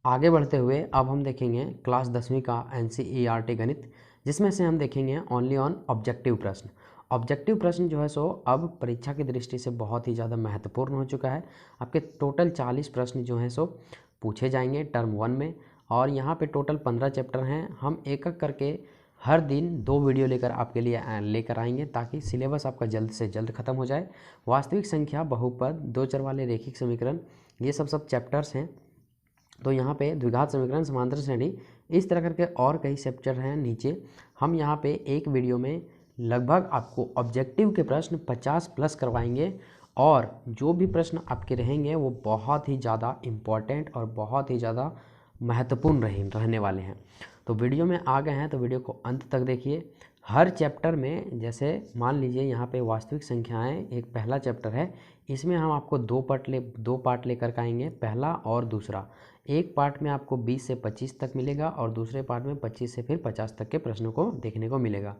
आगे बढ़ते हुए अब हम देखेंगे क्लास 10वीं का NCERT गणित, जिसमें से हम देखेंगे ओनली ऑन ऑब्जेक्टिव प्रश्न। ऑब्जेक्टिव प्रश्न जो है सो अब परीक्षा की दृष्टि से बहुत ही ज़्यादा महत्वपूर्ण हो चुका है। आपके टोटल 40 प्रश्न जो हैं सो पूछे जाएंगे टर्म 1 में, और यहाँ पे टोटल 15 चैप्टर हैं। हम एक एक करके हर दिन 2 वीडियो लेकर आपके लिए लेकर आएंगे, ताकि सिलेबस आपका जल्द से जल्द खत्म हो जाए। वास्तविक संख्या, बहुपद, दो चर वाले रैखिक समीकरण, ये सब चैप्टर्स हैं। तो यहाँ पे द्विघात समीकरण, समांतर श्रेणी, इस तरह करके और कई चैप्टर हैं नीचे। हम यहाँ पे एक वीडियो में लगभग आपको ऑब्जेक्टिव के प्रश्न 50 प्लस करवाएंगे, और जो भी प्रश्न आपके रहेंगे वो बहुत ही ज़्यादा इम्पॉर्टेंट और बहुत ही ज़्यादा महत्वपूर्ण रहने वाले हैं। तो वीडियो में आ गए हैं तो वीडियो को अंत तक देखिए। हर चैप्टर में, जैसे मान लीजिए यहाँ पे वास्तविक संख्याएं एक पहला चैप्टर है, इसमें हम आपको दो पार्ट लेकर के आएंगे, पहला और दूसरा। एक पार्ट में आपको 20 से 25 तक मिलेगा, और दूसरे पार्ट में 25 से फिर 50 तक के प्रश्नों को देखने को मिलेगा।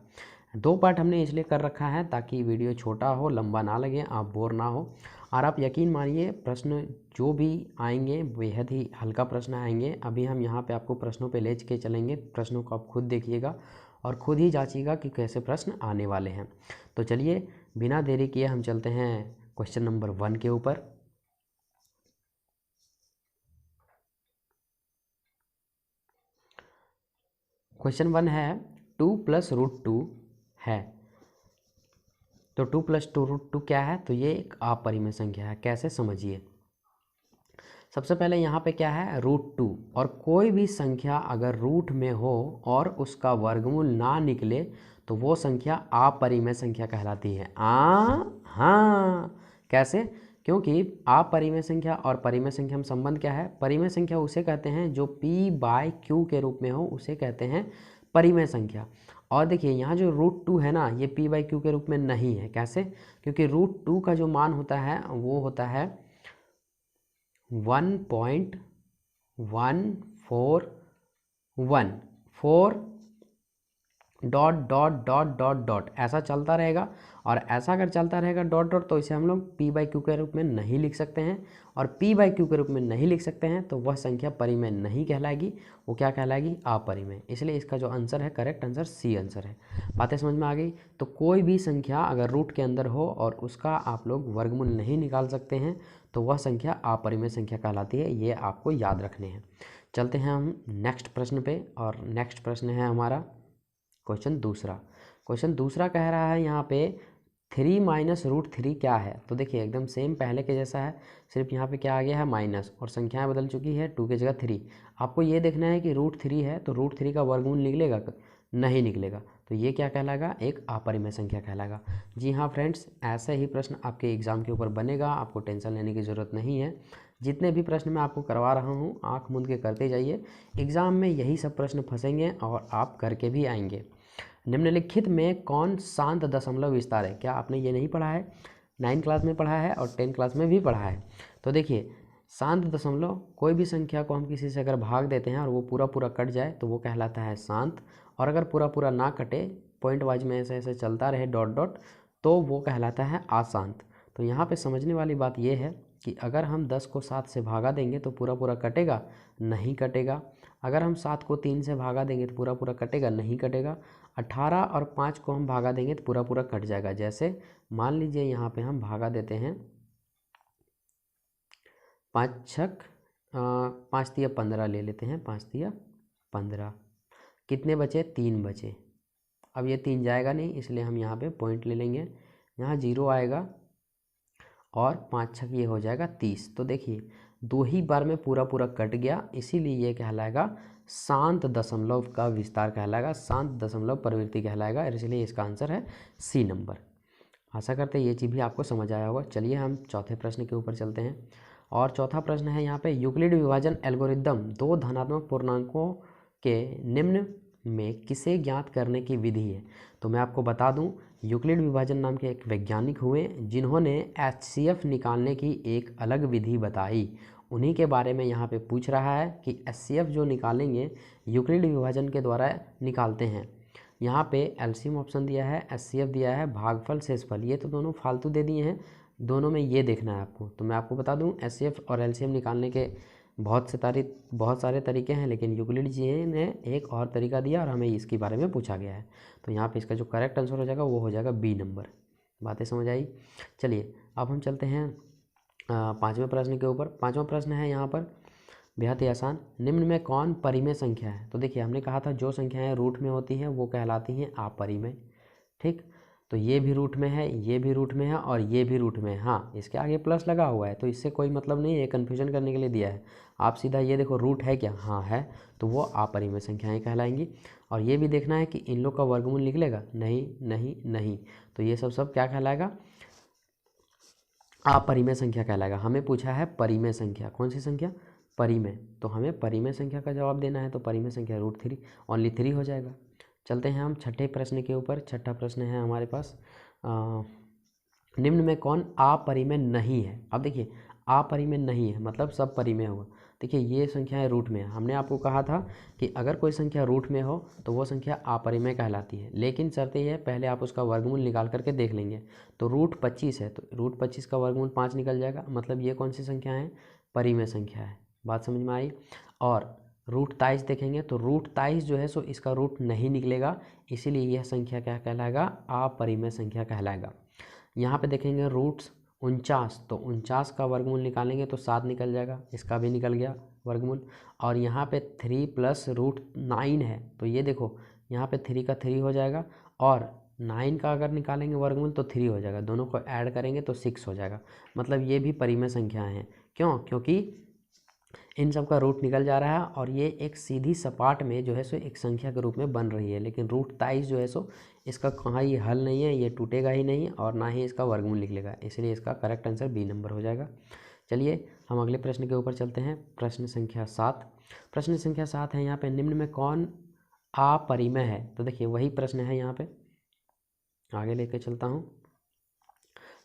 2 पार्ट हमने इसलिए कर रखा है ताकि वीडियो छोटा हो, लंबा ना लगे, आप बोर ना हो। और आप यकीन मानिए, प्रश्न जो भी आएंगे बेहद ही हल्का प्रश्न आएंगे। अभी हम यहाँ पे आपको प्रश्नों पे ले के चलेंगे, प्रश्नों को आप खुद देखिएगा और खुद ही जांचिएगा कि कैसे प्रश्न आने वाले हैं। तो चलिए बिना देरी किए हम चलते हैं क्वेश्चन नंबर 1 के ऊपर। क्वेश्चन 1 है 2 + √2 है। तो 2 + √2 क्या है? तो ये एक अपरिमेय संख्या है। कैसे, समझिए। सबसे पहले यहाँ पे क्या है, √2, और कोई भी संख्या अगर रूट में हो और उसका वर्गमूल ना निकले तो वो संख्या अपरिमेय संख्या कहलाती है। हाँ, कैसे? क्योंकि अपरिमेय संख्या और परिमेय संख्या में संबंध क्या है? परिमेय संख्या उसे कहते हैं जो p/q के रूप में हो, उसे कहते हैं परिमेय संख्या। और देखिए यहाँ जो √2 है ना, ये p/q के रूप में नहीं है। कैसे? क्योंकि √2 का जो मान होता है वो होता है 1.141 dot dot dot dot dot ऐसा चलता रहेगा। और ऐसा अगर चलता रहेगा डॉट डॉट, तो इसे हम लोग p/q के रूप में नहीं लिख सकते हैं। और p/q के रूप में नहीं लिख सकते हैं तो वह संख्या परिमेय नहीं कहलाएगी, वो क्या कहलाएगी? अपरिमेय। इसलिए इसका जो आंसर है, करेक्ट आंसर सी आंसर है। बातें समझ में आ गई? तो कोई भी संख्या अगर रूट के अंदर हो और उसका आप लोग वर्गमूल नहीं निकाल सकते हैं तो वह संख्या अपरिमेय संख्या कहलाती है। ये आपको याद रखने हैं। चलते हैं हम नेक्स्ट प्रश्न पे, और नेक्स्ट प्रश्न है हमारा क्वेश्चन दूसरा। क्वेश्चन दूसरा कह रहा है यहाँ पे 3 - √3 क्या है? तो देखिए एकदम सेम पहले के जैसा है, सिर्फ यहाँ पे क्या आ गया है, माइनस, और संख्याएं बदल चुकी है, 2 की जगह 3। आपको ये देखना है कि √3 है तो √3 का वर्गमूल निकलेगा? नहीं निकलेगा। तो ये क्या कहलाएगा? एक अपरिमेय संख्या कहलाएगा। जी हाँ फ्रेंड्स, ऐसे ही प्रश्न आपके एग्जाम के ऊपर बनेगा, आपको टेंशन लेने की ज़रूरत नहीं है। जितने भी प्रश्न मैं आपको करवा रहा हूँ, आँख मूंद के करते जाइए। एग्ज़ाम में यही सब प्रश्न फंसेंगे और आप करके भी आएंगे। निम्नलिखित में कौन शांत दशमलव विस्तार है? क्या आपने ये नहीं पढ़ा है? 9 क्लास में पढ़ा है और 10 क्लास में भी पढ़ा है। तो देखिए, शांत दशमलव, कोई भी संख्या को हम किसी से अगर भाग देते हैं और वो पूरा पूरा कट जाए तो वो कहलाता है शांत, और अगर पूरा पूरा ना कटे, पॉइंट वाइज में ऐसे ऐसे चलता रहे डॉट डॉट, तो वो कहलाता है अशांत। तो यहाँ पे समझने वाली बात ये है कि अगर हम 10 को 7 से भागा देंगे तो पूरा पूरा कटेगा? नहीं कटेगा। अगर हम 7 को 3 से भागा देंगे तो पूरा पूरा कटेगा? नहीं कटेगा। 18 और 5 को हम भागा देंगे तो पूरा पूरा कट जाएगा। जैसे मान लीजिए यहाँ पे हम भागा देते हैं 5 तिया 15 ले लेते हैं, 5 तिया 15, कितने बचे? 3 बचे। अब ये 3 जाएगा नहीं, इसलिए हम यहाँ पे पॉइंट ले लेंगे, यहाँ 0 आएगा, और 5 छक ये हो जाएगा 30। तो देखिए 2 ही बार में पूरा पूरा कट गया, इसीलिए ये कहलाएगा शांत दशमलव का विस्तार कहलाएगा, शांत दशमलव प्रवृत्ति कहलाएगा। इसलिए इसका आंसर है सी नंबर। आशा करते हैं ये चीज़ भी आपको समझ आया होगा। चलिए हम चौथे प्रश्न के ऊपर चलते हैं, और चौथा प्रश्न है यहाँ पे, यूक्लिड विभाजन एल्गोरिदम 2 धनात्मक पूर्णांकों के निम्न में किसे ज्ञात करने की विधि है? तो मैं आपको बता दूं, यूक्लिड विभाजन नाम के एक वैज्ञानिक हुए जिन्होंने HCF निकालने की एक अलग विधि बताई। उन्हीं के बारे में यहाँ पे पूछ रहा है कि HCF जो निकालेंगे यूक्लिड विभाजन के द्वारा निकालते हैं। यहाँ पे एलसीएम ऑप्शन दिया है, HCF दिया है, भागफल शेषफल, ये तो दोनों फालतू दे दिए हैं। दोनों में ये देखना है आपको। तो मैं आपको बता दूं, HCF और LCM निकालने के बहुत सारे तरीके हैं, लेकिन यूक्लिड जी ने एक और तरीका दिया और हमें इसके बारे में पूछा गया है। तो यहाँ पे इसका जो करेक्ट आंसर हो जाएगा वो हो जाएगा बी नंबर। बातें समझ आई? चलिए अब हम चलते हैं पाँचवें प्रश्न के ऊपर। पाँचवा प्रश्न है यहाँ पर बेहद ही आसान। निम्न में कौन परिमेय संख्या है? तो देखिए हमने कहा था जो संख्याएं रूट में होती हैं वो कहलाती हैं अपरिमेय। ठीक, तो ये भी रूट में है, ये भी रूट में है और ये भी रूट में है। हाँ, इसके आगे प्लस लगा हुआ है तो इससे कोई मतलब नहीं है, कन्फ्यूजन करने के लिए दिया है। आप सीधा ये देखो रूट है क्या? हाँ है, तो वो अपरिमेय संख्याएं कहलाएंगी। और ये भी देखना है कि इन लोग का वर्गमूल निकलेगा, नहीं नहीं नहीं, तो ये सब क्या कहलाएगा? अपरिमेय संख्या कहलाएगा। हमें पूछा है परिमेय संख्या, कौन सी संख्या? परिमेय। तो हमें परिमेय संख्या का जवाब देना है, तो परिमेय संख्या √3 ओनली 3 हो जाएगा। चलते हैं हम छठे प्रश्न के ऊपर। छठा प्रश्न है हमारे पास निम्न में कौन अपरिमेय नहीं है? अब देखिए अपरिमेय नहीं है मतलब सब परिमेय होगा। देखिए ये संख्याएं रूट में है। हमने आपको कहा था कि अगर कोई संख्या रूट में हो तो वो संख्या अपरिमेय कहलाती है, लेकिन शर्त ये है पहले आप उसका वर्गमूल निकाल करके देख लेंगे। तो √25 है तो √25 का वर्गमूल 5 निकल जाएगा, मतलब ये कौन सी संख्या है? परिमेय संख्या है। बात समझ में आई? और √23 देखेंगे तो √23 जो है सो इसका रूट नहीं निकलेगा, इसीलिए यह संख्या क्या कहलाएगा? अपरिमेय संख्या कहलाएगा। यहाँ पे देखेंगे √49, तो 49 का वर्गमूल निकालेंगे तो 7 निकल जाएगा, इसका भी निकल गया वर्गमूल। और यहाँ पे 3 + √9 है, तो ये देखो यहाँ पे 3 का 3 हो जाएगा और 9 का अगर निकालेंगे वर्गमूल तो 3 हो जाएगा, दोनों को ऐड करेंगे तो 6 हो जाएगा। मतलब ये भी परिमेय संख्याएं हैं। क्यों? क्योंकि इन सब का रूट निकल जा रहा है और ये एक सीधी सपाट में जो है सो एक संख्या के रूप में बन रही है। लेकिन √23 जो है सो इसका कहाँ ये हल नहीं है, ये टूटेगा ही नहीं और ना ही इसका वर्गमूल निकलेगा, इसलिए इसका करेक्ट आंसर बी नंबर हो जाएगा। चलिए हम अगले प्रश्न के ऊपर चलते हैं। प्रश्न संख्या 7। प्रश्न संख्या 7 है यहाँ पे निम्न में कौन अपरिमेय है? तो देखिए वही प्रश्न है, यहाँ पे आगे लेके चलता हूँ।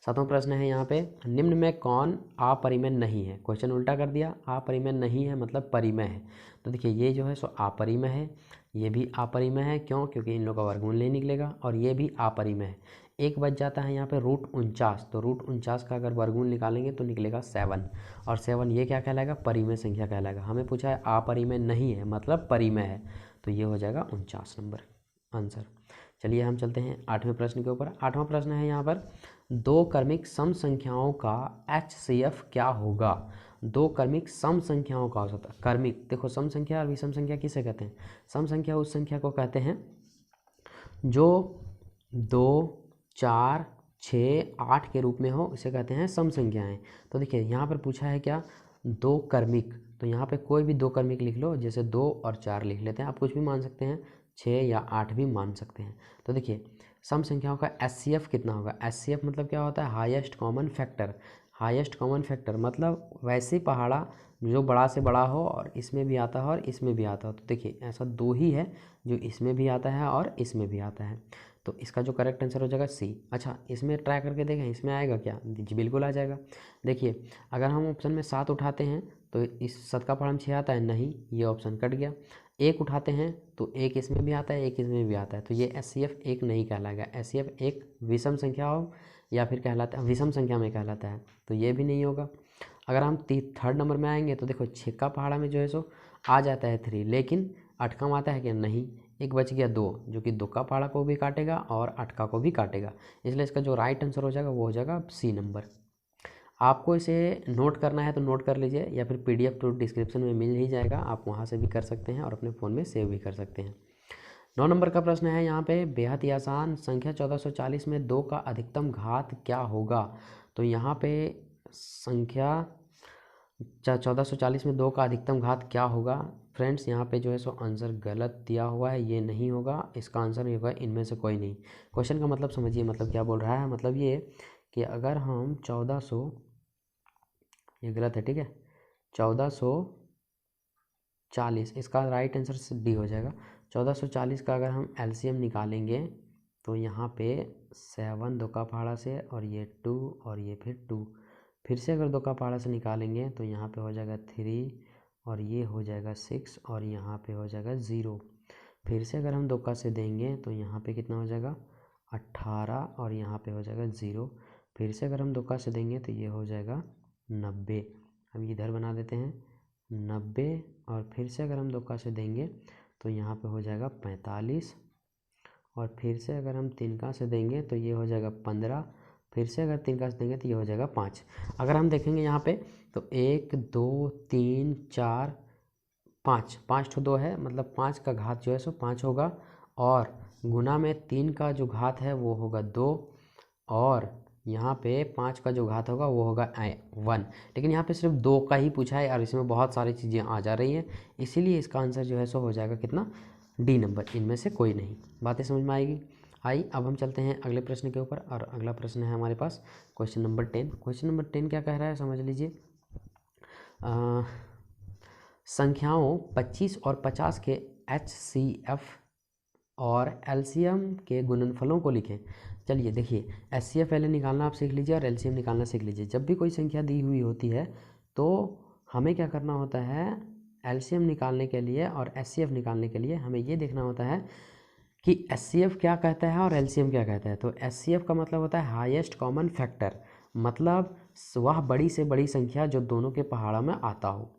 7वां प्रश्न है यहाँ पे निम्न में कौन अपरिमेय नहीं है? क्वेश्चन उल्टा कर दिया, अपरिमेय नहीं है मतलब परिमेय है। तो देखिए ये जो है सो अपरिमेय है, ये भी अपरिमेय है। क्यों? क्योंकि इन लोगों का वर्गमूल नहीं निकलेगा और ये भी अपरिमेय है। एक बच जाता है यहाँ पे √49, तो √49 का अगर वर्गमूल निकालेंगे तो निकलेगा 7 और 7 ये क्या कहलाएगा? परिमेय संख्या कहलाएगा। हमें पूछा है अपरिमेय नहीं है मतलब परिमेय है, तो ये हो जाएगा 49 नंबर आंसर। चलिए हम चलते हैं 8वें प्रश्न के ऊपर। 8वां प्रश्न है यहाँ पर दो क्रमिक सम संख्याओं का HCF क्या होगा? दो क्रमिक सम संख्याओं का हो सकता है। क्रमिक देखो सम संख्या और विषम संख्या किसे कहते हैं? सम संख्या उस संख्या को कहते हैं जो 2, 4, 6, 8 के रूप में हो, इसे कहते हैं सम संख्याएं। तो देखिए यहाँ पर पूछा है क्या? दो क्रमिक, तो यहाँ पे कोई भी दो क्रमिक लिख लो, जैसे 2 और 4 लिख लेते हैं, आप कुछ भी मान सकते हैं, 6 या 8 भी मान सकते हैं। तो देखिए सम संख्याओं का HCF कितना होगा? HCF मतलब क्या होता है? Highest common factor. Highest common factor मतलब वैसे पहाड़ा जो बड़ा से बड़ा हो और इसमें भी आता है और इसमें भी आता है। तो देखिए ऐसा दो ही है जो इसमें भी आता है और इसमें भी आता है, तो इसका जो करेक्ट आंसर हो जाएगा सी। अच्छा इसमें ट्राई करके देखें, इसमें आएगा क्या? जी बिल्कुल आ जाएगा। देखिए अगर हम ऑप्शन में 7 उठाते हैं तो इस 7 का पहाड़ा में 6 आता है, नहीं ये ऑप्शन कट गया। 1 उठाते हैं तो 1 इसमें भी आता है, 1 इसमें भी आता है, तो ये HCF 1 नहीं कहलाएगा। HCF 1 विषम संख्या हो या फिर कहलाता है विषम संख्या में कहलाता है, तो ये भी नहीं होगा। अगर हम 3rd नंबर में आएंगे तो देखो 6 का पहाड़ा में जो है सो आ जाता है 3, लेकिन 8 का में आता है क्या? नहीं। एक बच गया 2, जो कि 2 का पहाड़ा को भी काटेगा और 8 का को भी काटेगा, इसलिए इसका जो राइट आंसर हो जाएगा वो हो जाएगा सी नंबर। आपको इसे नोट करना है तो नोट कर लीजिए या फिर PDF तो डिस्क्रिप्शन में मिल ही जाएगा, आप वहाँ से भी कर सकते हैं और अपने फ़ोन में सेव भी कर सकते हैं। 9 नंबर का प्रश्न है यहाँ पे बेहद ही आसान। संख्या 1440 में 2 का अधिकतम घात क्या होगा? तो यहाँ पे संख्या 1440 में 2 का अधिकतम घात क्या होगा? फ्रेंड्स यहाँ पे जो है सो आंसर गलत दिया हुआ है, ये नहीं होगा, इसका आंसर होगा इनमें से कोई नहीं। क्वेश्चन का मतलब समझिए, मतलब क्या बोल रहा है? मतलब ये कि अगर हम 1400, ये गलत है ठीक है, 1440, इसका राइट आंसर डी हो जाएगा। 1440 का अगर हम LCM निकालेंगे तो यहाँ पे 7 2 का पहाड़ा से और ये 2 और ये फिर 2, फिर से अगर 2 का पहाड़ा से निकालेंगे तो यहाँ पे हो जाएगा 3 और ये हो जाएगा 6 और यहाँ पे हो जाएगा 0। फिर से अगर हम 2 का से देंगे तो यहाँ पे कितना हो जाएगा? 18 और यहाँ पे हो जाएगा 0। फिर से अगर हम 2 का से देंगे तो ये हो जाएगा 90। अब इधर बना देते हैं 90 और फिर से अगर हम 2 का से देंगे तो यहाँ पे हो जाएगा 45 और फिर से अगर हम 3 का से देंगे तो ये हो जाएगा 15, फिर से अगर 3 का से देंगे तो ये हो जाएगा 5। अगर हम देखेंगे यहाँ पे तो 1 2 3 4 5, 5 तो 2 है, मतलब 5 का घात जो है सो 5 होगा और गुना में 3 का जो घात है वो होगा 2 और यहाँ पे 5 का जो घात होगा वो होगा 1। लेकिन यहाँ पे सिर्फ 2 का ही पूछा है और इसमें बहुत सारी चीज़ें आ जा रही हैं, इसीलिए इसका आंसर जो है सो हो जाएगा कितना, डी नंबर, इनमें से कोई नहीं। बातें समझ में आएगी? अब हम चलते हैं अगले प्रश्न के ऊपर और अगला प्रश्न है हमारे पास क्वेश्चन नंबर 10। क्वेश्चन नंबर 10 क्या कह रहा है समझ लीजिए। संख्याओं 25 और 50 के HCF और LCM के गुणनफलों को लिखें। चलिए देखिए, HCF पहले निकालना आप सीख लीजिए और LCM निकालना सीख लीजिए। जब भी कोई संख्या दी हुई होती है तो हमें क्या करना होता है, LCM निकालने के लिए और HCF निकालने के लिए हमें ये देखना होता है कि HCF क्या कहता है और LCM क्या कहता है। तो HCF का मतलब होता है हाईएस्ट कॉमन फैक्टर, मतलब वह बड़ी से बड़ी संख्या जो दोनों के पहाड़ा में आता हो।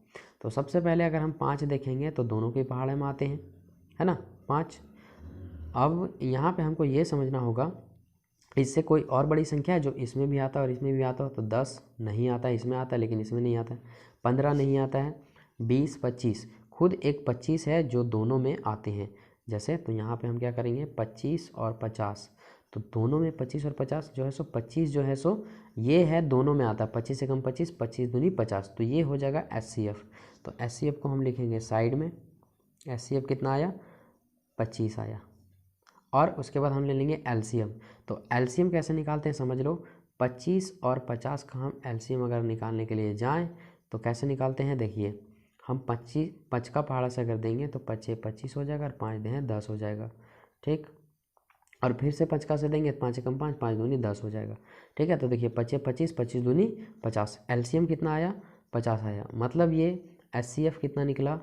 तो सबसे पहले अगर हम 5 देखेंगे तो दोनों के पहाड़े में आते हैं, है ना, 5। अब यहाँ पे हमको ये समझना होगा इससे कोई और बड़ी संख्या है जो इसमें भी आता है और इसमें भी आता हो। तो 10 नहीं आता है, इसमें आता है लेकिन इसमें नहीं आता है। 15 नहीं आता है। 20 25, खुद एक 25 है जो दोनों में आते हैं। जैसे तो यहाँ पे हम क्या करेंगे, 25 और 50, तो दोनों में 25 और 50 जो है सो 25 जो है सो ये है दोनों में आता है। 25 से कम 25, 25 दूनी 50, तो ये हो जाएगा HCF। तो HCF को हम लिखेंगे साइड में। HCF कितना आया, 25 आया। और उसके बाद हम ले लेंगे LCM। तो LCM कैसे निकालते हैं समझ लो। 25 और 50 का हम LCM अगर निकालने के लिए जाएं तो कैसे निकालते हैं, देखिए हम 5 का पहाड़ा से अगर देंगे तो 5 25 हो जाएगा और 5 दें 10 हो जाएगा, ठीक। और फिर से 5 का से देंगे 5 कम 5, 5 दूनी 10 हो जाएगा, ठीक है। तो देखिए 5 25, 25 दूनी 50, LCM कितना आया, 50 आया। मतलब ये HCF कितना निकला,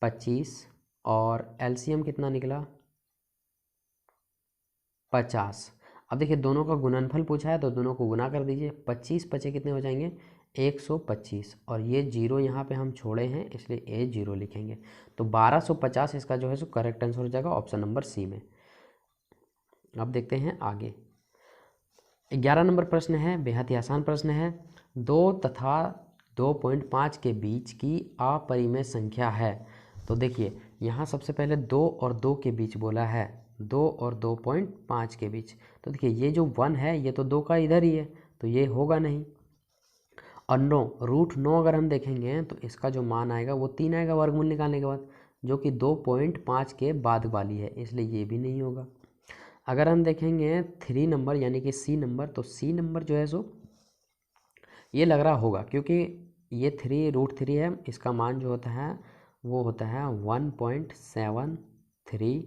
25 और LCM कितना निकला, 50। अब देखिए दोनों का गुणनफल पूछा है तो दोनों को गुना कर दीजिए। 25 25 कितने हो जाएंगे, 125 और ये जीरो यहाँ पे हम छोड़े हैं इसलिए ए जीरो लिखेंगे। तो 1250 इसका जो है सो करेक्ट आंसर हो जाएगा ऑप्शन नंबर सी में। अब देखते हैं आगे। 11 नंबर प्रश्न है, बेहद ही आसान प्रश्न है। 2 तथा 2.5 के बीच की अपरिमेय संख्या है। तो देखिए यहाँ सबसे पहले 2 और 2 के बीच बोला है, 2 और 2.5 के बीच। तो देखिए ये जो 1 है ये तो 2 का इधर ही है तो ये होगा नहीं। और 9 रूट 9 अगर हम देखेंगे तो इसका जो मान आएगा वो 3 आएगा वर्गमूल निकालने के बाद, जो कि 2.5 के बाद वाली है, इसलिए ये भी नहीं होगा। अगर हम देखेंगे 3 नंबर यानी कि C नंबर, तो C नंबर जो है सो ये लग रहा होगा क्योंकि ये 3 रूट 3 है, इसका मान जो होता है वो होता है 1.732।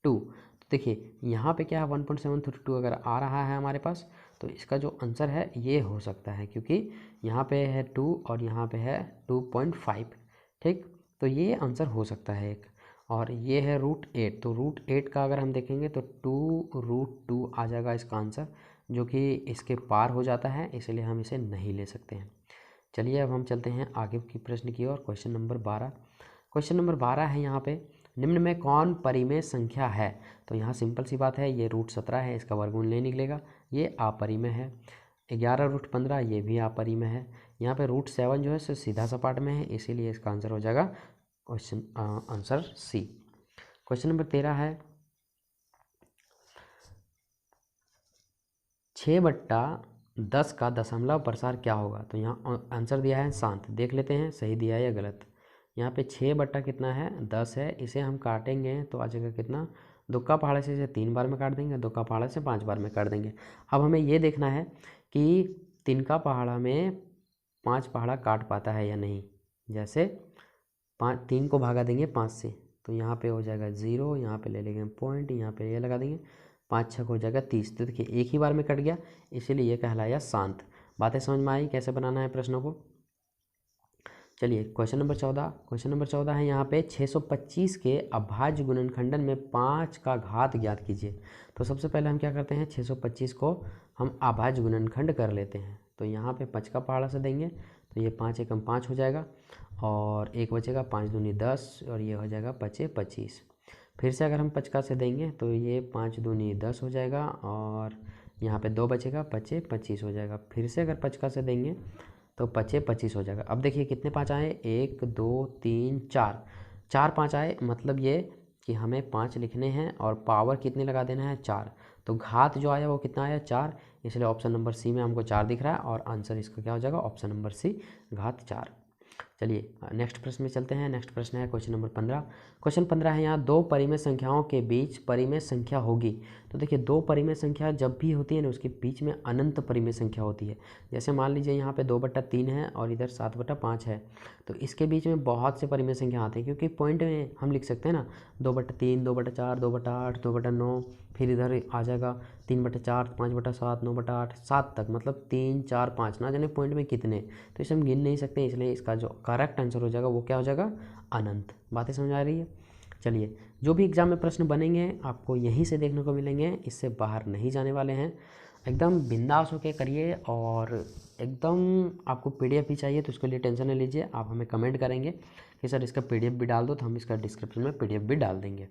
तो देखिए यहाँ पे क्या है 1.732 अगर आ रहा है हमारे पास तो इसका जो आंसर है ये हो सकता है, क्योंकि यहाँ पे है 2 और यहाँ पे है 2.5, ठीक। तो ये आंसर हो सकता है एक। और ये है √8, तो √8 का अगर हम देखेंगे तो 2√2 आ जाएगा इसका आंसर, जो कि इसके पार हो जाता है, इसलिए हम इसे नहीं ले सकते हैं। चलिए अब हम चलते हैं आगे की प्रश्न की ओर। Question number 12। क्वेश्चन नंबर 12 है यहाँ पे, निम्न में कौन परिमेय संख्या है। तो यहाँ सिंपल सी बात है, ये √17 है, इसका वर्गमूल नहीं निकलेगा, ये अपरिमेय है। 11 √15 ये भी अपरिमेय है। यहाँ पे √7 जो है सो सीधा सपाट में है, इसीलिए इसका आंसर हो जाएगा question answer C. Question number 13 है, 6/10 का दशमलव प्रसार क्या होगा। तो यहाँ आंसर दिया है शांत, देख लेते हैं सही दिया है या गलत। यहाँ पे 6 कितना है 10 है, इसे हम काटेंगे तो आ जाएगा कितना, 2 का पहाड़े से 3 बार में काट देंगे, 2 का पहाड़ा से 5 बार में काट देंगे। अब हमें ये देखना है कि 3 का पहाड़ा में 5 पहाड़ा काट पाता है या नहीं। जैसे 3 को भागा देंगे 5 से तो यहाँ पे हो जाएगा 0, यहाँ पे ले लेंगे पॉइंट, यहाँ पे ये लगा देंगे, 5 6 हो जाएगा 30। तो देखिए एक ही बार में कट गया, इसीलिए ये कहलाया शांत। बातें समझ में आई कैसे बनाना है प्रश्नों को। चलिए क्वेश्चन नंबर 14। क्वेश्चन नंबर 14 है यहाँ पे 625 के अभाज्य गुणनखंडन में 5 का घात ज्ञात कीजिए। तो सबसे पहले हम क्या करते हैं, 625 को हम अभाज्य गुणनखंड कर लेते हैं। तो यहाँ पे 5 का पहाड़ा से देंगे तो ये 5 एकम 5 हो जाएगा और एक बचेगा, 5 दूनी 10 और ये हो जाएगा 5 25। फिर से अगर हम 50 से देंगे तो ये 5 दूनी 10 हो जाएगा और यहाँ पे 2 बचेगा, 5 25 हो जाएगा। फिर से अगर 50 से देंगे तो 5 25 हो जाएगा। अब देखिए कितने 5 आए, 1 2 3 4, 4 5 आए, मतलब ये कि हमें 5 लिखने हैं और पावर कितने लगा देना है, 4। तो घात जो आया वो कितना आया, 4, इसलिए ऑप्शन नंबर सी में हमको 4 दिख रहा है और आंसर इसका क्या हो जाएगा, ऑप्शन नंबर सी घात 4। चलिए नेक्स्ट प्रश्न में चलते हैं। नेक्स्ट प्रश्न है क्वेश्चन नंबर 15। क्वेश्चन 15 है, यहाँ दो परिमेय संख्याओं के बीच परिमेय संख्या होगी। तो देखिए दो परिमेय संख्या जब भी होती है ना, उसके बीच में अनंत परिमेय संख्या होती है। जैसे मान लीजिए यहाँ पे 2/3 है और इधर 7/5 है, तो इसके बीच में बहुत से परिमेय संख्या आते हैं, क्योंकि पॉइंट में हम लिख सकते हैं ना 2/3, 2/4, 2/8, 2/9, फिर इधर आ जाएगा 3/4, 5/7, 9/8, 7 तक, मतलब 3 4 5, ना जाने पॉइंट में कितने, तो इसे हम गिन नहीं सकते। इसलिए इसका जो करेक्ट आंसर हो जाएगा वो क्या हो जाएगा, अनंत। बातें समझ आ रही है। चलिए जो भी एग्जाम में प्रश्न बनेंगे आपको यहीं से देखने को मिलेंगे, इससे बाहर नहीं जाने वाले हैं। एकदम बिंदास होके करिए और एकदम आपको पीडीएफ भी चाहिए तो उसके लिए टेंशन नहीं लीजिए, आप हमें कमेंट करेंगे कि सर इसका पीडीएफ भी डाल दो, तो हम इसका डिस्क्रिप्शन में पीडीएफ भी डाल देंगे।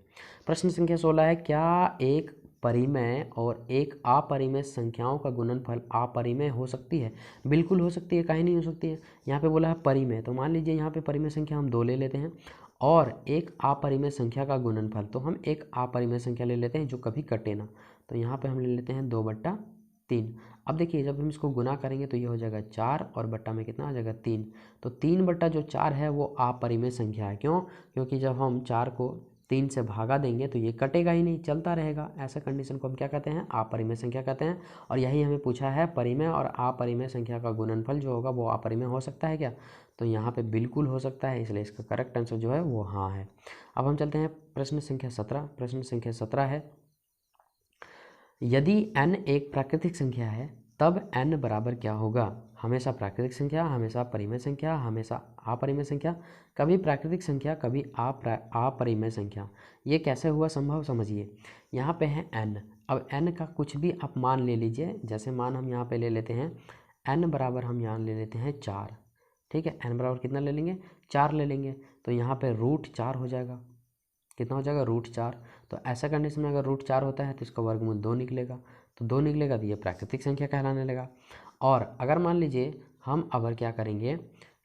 प्रश्न संख्या 16 है, क्या एक परिमेय और एक अपरिमेय संख्याओं का गुणनफल अपरिमेय हो सकती है? बिल्कुल हो सकती है, काहे नहीं हो सकती है। यहाँ पे बोला है परिमेय, तो मान लीजिए यहाँ पे परिमेय संख्या हम 2 ले लेते हैं और एक अपरिमेय संख्या का गुणनफल, तो हम एक अपरिमेय संख्या ले लेते हैं जो कभी कटे ना। तो यहाँ पे हम ले लेते हैं 2/3। अब देखिए जब हम इसको गुना करेंगे तो ये हो जाएगा 4 और बट्टा में कितना आ जाएगा 3। तो 3/4 है वो अपरिमेय संख्या है। क्यों? क्योंकि जब हम 4 को 3 से भागा देंगे तो ये कटेगा ही नहीं, चलता रहेगा। ऐसा कंडीशन को हम क्या कहते हैं, अपरिमेय संख्या कहते हैं। और यही हमें पूछा है, परिमेय और अपरिमेय संख्या का गुणनफल जो होगा वो अपरिमेय हो सकता है क्या? तो यहाँ पे बिल्कुल हो सकता है, इसलिए इसका करेक्ट आंसर जो है वो हाँ है। अब हम चलते हैं प्रश्न संख्या 17। प्रश्न संख्या 17 है, यदि n एक प्राकृतिक संख्या है तब n बराबर क्या होगा? हमेशा प्राकृतिक संख्या, हमेशा परिमेय संख्या, हमेशा अपरिमेय संख्या, कभी प्राकृतिक संख्या, कभी अपरिमेय संख्या। ये कैसे हुआ संभव, समझिए। यहाँ पे है n, अब n का कुछ भी आप मान ले लीजिए। जैसे मान हम यहाँ पे ले लेते हैं n बराबर, हम यहाँ ले लेते हैं 4, ठीक है। n बराबर कितना ले लेंगे, 4 ले लेंगे। तो यहाँ पे √4 हो जाएगा, कितना हो जाएगा, √4। तो ऐसा कंडीशन में अगर √4 होता है तो इसका वर्गमूल 2 निकलेगा, तो 2 निकलेगा तो ये प्राकृतिक संख्या कहलाने लगा। और अगर मान लीजिए हम अगर क्या करेंगे,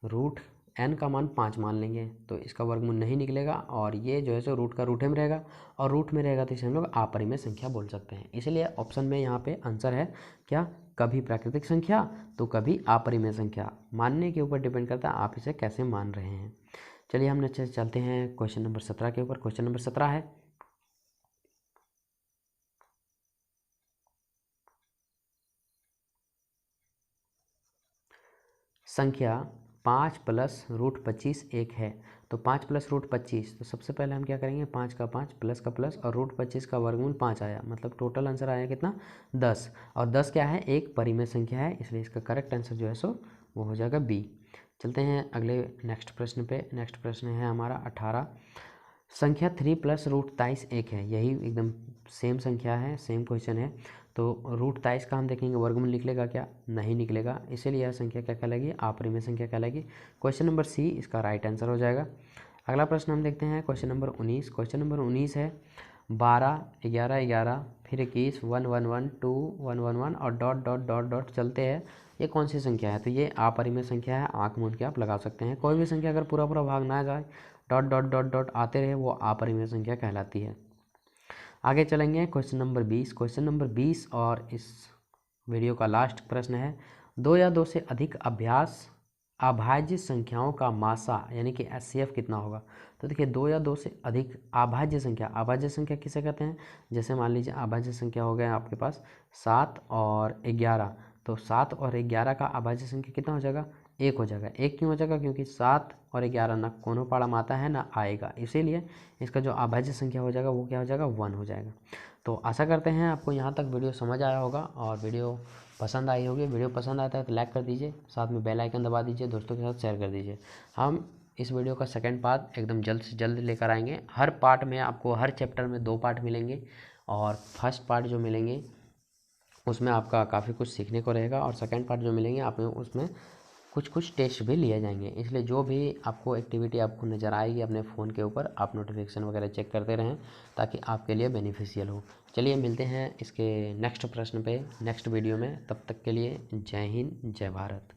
√n का मान 5 मान लेंगे तो इसका वर्गमूल नहीं निकलेगा और ये जो है सो रूट का रूट में रहेगा, और रूट में रहेगा तो इसे हम लोग अपरिमेय संख्या बोल सकते हैं। इसलिए ऑप्शन में यहाँ पे आंसर है क्या, कभी प्राकृतिक संख्या तो कभी अपरिमेय संख्या। मानने के ऊपर डिपेंड करता है आप इसे कैसे मान रहे हैं। चलिए हम चलते हैं क्वेश्चन नंबर 17 के ऊपर। क्वेश्चन नंबर 17 है, संख्या 5 + √25 1 है। तो 5 + √25, तो सबसे पहले हम क्या करेंगे, 5 का 5 प्लस का प्लस और √25 का वर्गमूल 5 आया, मतलब टोटल आंसर आया कितना, 10। और 10 क्या है, एक परिमेय संख्या है, इसलिए इसका करेक्ट आंसर जो है सो वो हो जाएगा बी। चलते हैं अगले नेक्स्ट प्रश्न पे। नेक्स्ट प्रश्न है हमारा 18। संख्या 3 + √23 1 है। यही एकदम सेम संख्या है, सेम क्वेश्चन है। तो √23 का हम देखेंगे वर्गमूल निकलेगा क्या, नहीं निकलेगा, इसीलिए यह संख्या क्या कहलाएगी, अपरिमेय संख्या कहलाएगी। क्वेश्चन नंबर सी इसका राइट आंसर हो जाएगा। अगला प्रश्न हम देखते हैं क्वेश्चन नंबर 19। क्वेश्चन नंबर 19 है, 12 11 11 फिर 21 1 1 1 2 1 1 1 और डॉट डॉट डॉट डॉट चलते हैं। ये कौन सी संख्या है? तो ये अपरिमेय संख्या है, आँख मूंद के आप लगा सकते हैं। कोई भी संख्या अगर पूरा पूरा भाग ना जाए, डॉट डॉट डॉट डॉट आते रहे, वो अपरिमेय संख्या कहलाती है। आगे चलेंगे क्वेश्चन नंबर 20। क्वेश्चन नंबर 20 और इस वीडियो का लास्ट प्रश्न है, 2 या 2 से अधिक अभाज्य संख्याओं का मासा यानी कि HCF कितना होगा? तो देखिए 2 या 2 से अधिक अभाज्य संख्या, अभाज्य संख्या किसे कहते हैं? जैसे मान लीजिए अभाज्य संख्या हो गया आपके पास 7 और 11, तो 7 और 11 का अभाज्य संख्या कितना हो जाएगा, 1 हो जाएगा। 1 क्यों हो जाएगा? क्योंकि 7 और 11 ना कोनो पाड़ा में आता है ना आएगा, इसीलिए इसका जो अभाज्य संख्या हो जाएगा वो क्या हो जाएगा, 1 हो जाएगा। तो आशा करते हैं आपको यहाँ तक वीडियो समझ आया होगा और वीडियो पसंद आई होगी। वीडियो पसंद आता है तो लाइक कर दीजिए, साथ में बेल आइकन दबा दीजिए, दोस्तों के साथ शेयर कर दीजिए। हम इस वीडियो का सेकंड पार्ट एकदम जल्द से जल्द लेकर आएंगे। हर पार्ट में आपको, हर चैप्टर में 2 पार्ट मिलेंगे और फर्स्ट पार्ट जो मिलेंगे उसमें आपका काफ़ी कुछ सीखने को रहेगा और सेकंड पार्ट जो मिलेंगे आप उसमें कुछ कुछ टेस्ट भी लिए जाएंगे। इसलिए जो भी आपको एक्टिविटी आपको नज़र आएगी अपने फ़ोन के ऊपर, आप नोटिफिकेशन वगैरह चेक करते रहें ताकि आपके लिए बेनिफिशियल हो। चलिए मिलते हैं इसके नेक्स्ट प्रश्न पे नेक्स्ट वीडियो में। तब तक के लिए जय हिंद, जय भारत।